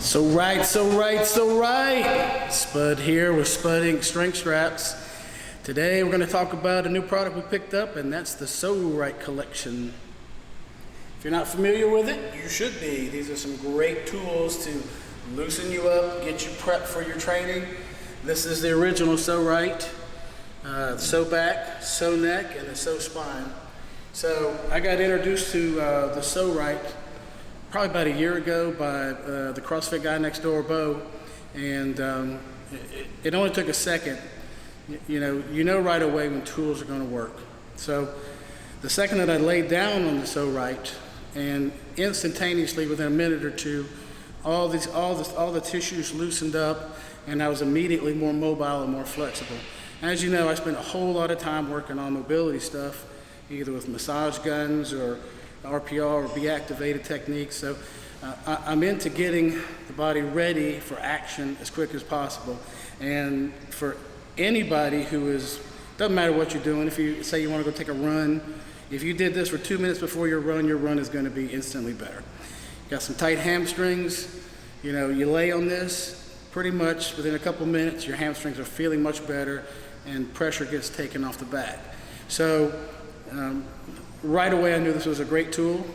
So right. Spud here with Spud Inc strength straps. Today we're going to talk about a new product we picked up, and that's the PSO Rite collection. If you're not familiar with it, you should be. These are some great tools to loosen you up, get you prepped for your training. This is the original PSO Rite, PSO back, PSO neck, and the PSO spine. So I got introduced to the PSO Rite probably about a year ago by the CrossFit guy next door, Bo, and it only took a second. You know right away when tools are going to work. So the second that I laid down on the PSO Rite, and instantaneously within a minute or two, all the tissues loosened up, and I was immediately more mobile and more flexible. As you know, I spent a whole lot of time working on mobility stuff, either with massage guns or RPR or be-activated techniques. So I'm into getting the body ready for action as quick as possible. And for anybody who doesn't matter what you're doing, if you say you want to go take a run, if you did this for 2 minutes before your run is going to be instantly better. You got some tight hamstrings, you lay on this, pretty much within a couple minutes your hamstrings are feeling much better and pressure gets taken off the back. So right away I knew this was a great tool,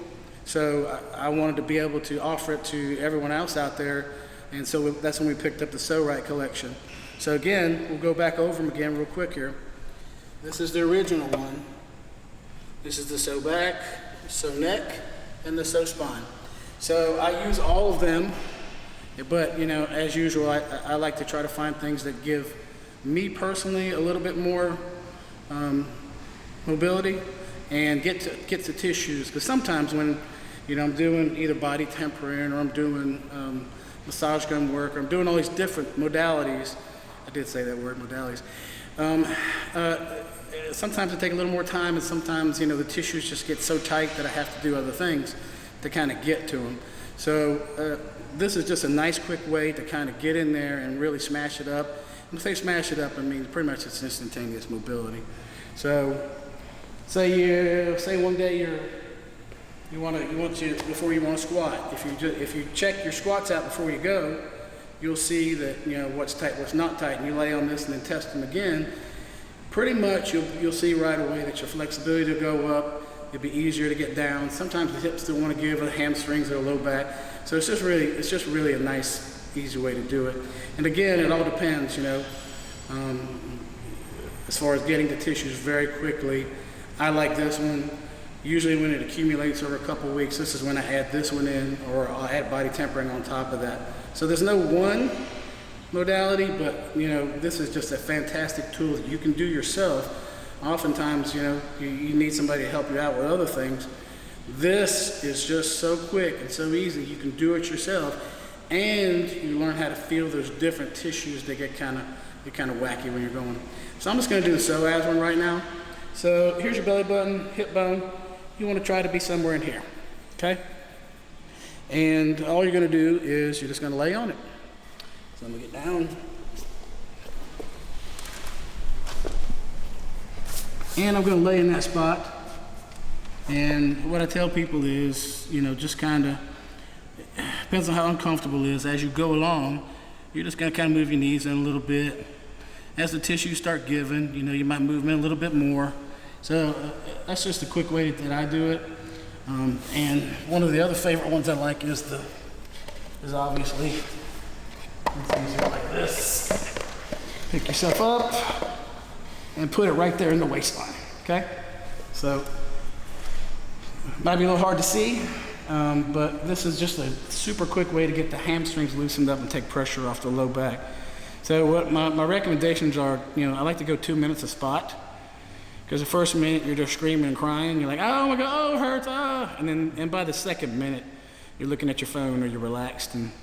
so I wanted to be able to offer it to everyone else out there, and so that's when we picked up the PSO Rite collection. So again, we'll go back over them again real quick here. This is the original one. This is the PSO back, PSO neck, and the PSO spine. So I use all of them, but as usual, I like to try to find things that give me personally a little bit more mobility and get to tissues, because sometimes when I'm doing either body tempering or I'm doing massage gun work or I'm doing all these different modalities, I did say that word, modalities, sometimes it takes a little more time, and sometimes the tissues just get so tight that I have to do other things to kind of get to them. So this is just a nice quick way to kind of get in there and really smash it up. When I say smash it up, I mean pretty much it's instantaneous mobility. So say one day before you want to squat, if you check your squats out before you go, you'll see that what's tight, what's not tight, and you lay on this and then test them again. Pretty much you'll see right away that your flexibility will go up. It'll be easier to get down. Sometimes the hips still want to give, the hamstrings or low back. So it's just really a nice, easy way to do it. And again, it all depends, as far as getting to tissues very quickly. I like this one. Usually when it accumulates over a couple of weeks, this is when I add this one in, or I'll add body tempering on top of that. So there's no one modality, but this is just a fantastic tool that you can do yourself. Oftentimes, you need somebody to help you out with other things. This is just so quick and so easy. You can do it yourself, and you learn how to feel those different tissues that get kind of wacky when you're going. So I'm just going to do the psoas one right now. So here's your belly button, hip bone. You want to try to be somewhere in here, okay? And all you're going to do is you're just going to lay on it. So I'm going to get down. And I'm going to lay in that spot. And what I tell people is, just kind of, depends on how uncomfortable it is. As you go along, you're just going to kind of move your knees in a little bit. As the tissues start giving, you might move in a little bit more. So that's just a quick way that I do it. And one of the other favorite ones I like is obviously, it's easier like this. Pick yourself up and put it right there in the waistline, okay? So, might be a little hard to see, but this is just a super quick way to get the hamstrings loosened up and take pressure off the low back. So what my recommendations are, I like to go 2 minutes a spot, because the first minute you're just screaming and crying, you're like, oh my God, oh, it hurts, ah. And by the second minute, you're looking at your phone or you're relaxed. And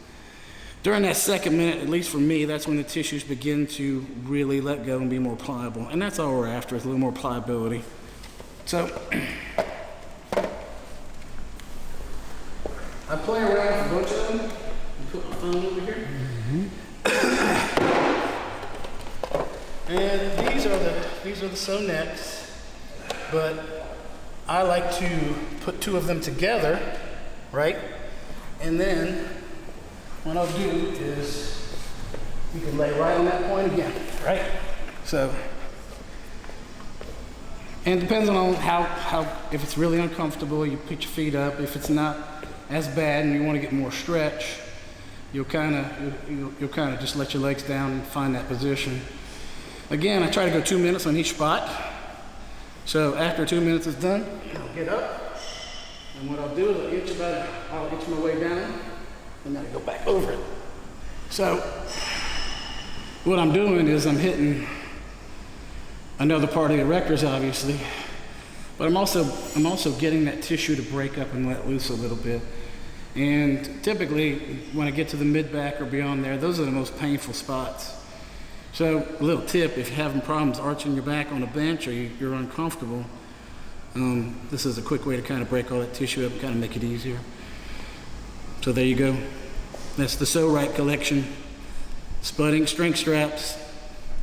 during that second minute, at least for me, that's when the tissues begin to really let go and be more pliable. And that's all we're after, is a little more pliability. So I play around with a bunch of them. And put my phone over here. And these are the PSO necks, but I like to put two of them together, right? And then what I'll do is you can lay right on that point again, right? So, and it depends on how if it's really uncomfortable, you put your feet up. If it's not as bad and you want to get more stretch, you'll kind of just let your legs down and find that position. Again, I try to go 2 minutes on each spot. So after 2 minutes is done, I'll get up, and what I'll do is I'll inch my way down, and then I go back over it. So what I'm doing is I'm hitting another part of the erectors, obviously, but I'm also getting that tissue to break up and let loose a little bit. And typically, when I get to the mid-back or beyond there, those are the most painful spots. So a little tip, if you're having problems arching your back on a bench or you're uncomfortable, this is a quick way to kind of break all that tissue up and kind of make it easier. So there you go. That's the PSO Rite collection. Spud Inc strength straps.